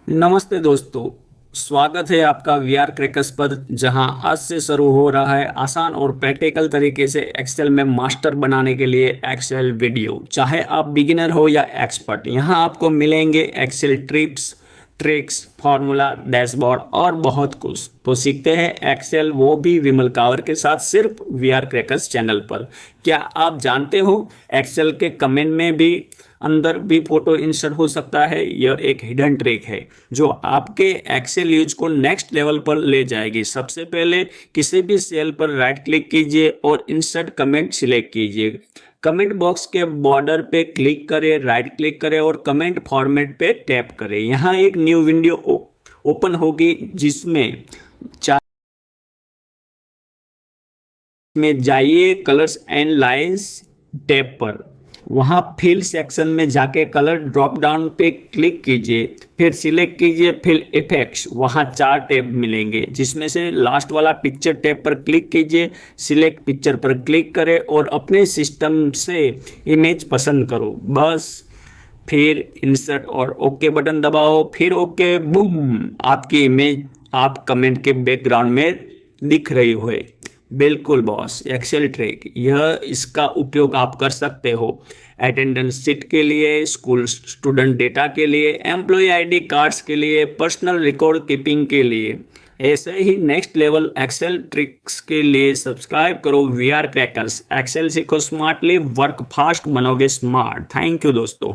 नमस्ते दोस्तों। स्वागत है आपका वीआर क्रैकर्स पर, जहां आज से शुरू हो रहा है आसान और प्रैक्टिकल तरीके से एक्सेल में मास्टर बनाने के लिए एक्सेल वीडियो। चाहे आप बिगिनर हो या एक्सपर्ट, यहां आपको मिलेंगे Excel trips, tricks, formula, dashboard और बहुत कुछ। तो सीखते हैं एक्सेल, वो भी विमल कावर के साथ, सिर्फ वीआर क्रैकर्स चैनल पर। क्या आप जानते हो एक्सेल के कमेंट में भी अंदर भी फोटो इंसर्ट हो सकता है? यह एक हिडन ट्रिक है जो आपके एक्सेल यूज को नेक्स्ट लेवल पर ले जाएगी। सबसे पहले किसी भी सेल पर राइट क्लिक कीजिए और इंसर्ट कमेंट सिलेक्ट कीजिए। कमेंट बॉक्स के बॉर्डर पे क्लिक करें, राइट क्लिक करें और कमेंट फॉर्मेट पे टैप करें। यहाँ एक न्यू विंडो ओपन होगी जिसमें चार में जाइए, कलर्स एंड लाइंस टैब पर। वहाँ फिल सेक्शन में जाके कलर ड्रॉप डाउन पे क्लिक कीजिए, फिर सिलेक्ट कीजिए फिल इफेक्ट्स। वहाँ 4 टैब मिलेंगे जिसमें से लास्ट वाला पिक्चर टैब पर क्लिक कीजिए, सिलेक्ट पिक्चर पर क्लिक करें और अपने सिस्टम से इमेज पसंद करो। बस फिर इंसर्ट और ओके बटन दबाओ, फिर ओके, बूम, आपकी इमेज आप कमेंट के बैकग्राउंड में दिख रही हो। बिल्कुल बॉस, एक्सेल ट्रिक यह, इसका उपयोग आप कर सकते हो अटेंडेंस शीट के लिए, स्कूल स्टूडेंट डेटा के लिए, एम्प्लॉय आईडी कार्ड्स के लिए, पर्सनल रिकॉर्ड कीपिंग के लिए। ऐसे ही नेक्स्ट लेवल एक्सेल ट्रिक्स के लिए सब्सक्राइब करो वीआर क्रैकर्स। एक्सेल सीखो स्मार्टली, वर्क फास्ट, बनोगे स्मार्ट। थैंक यू दोस्तों।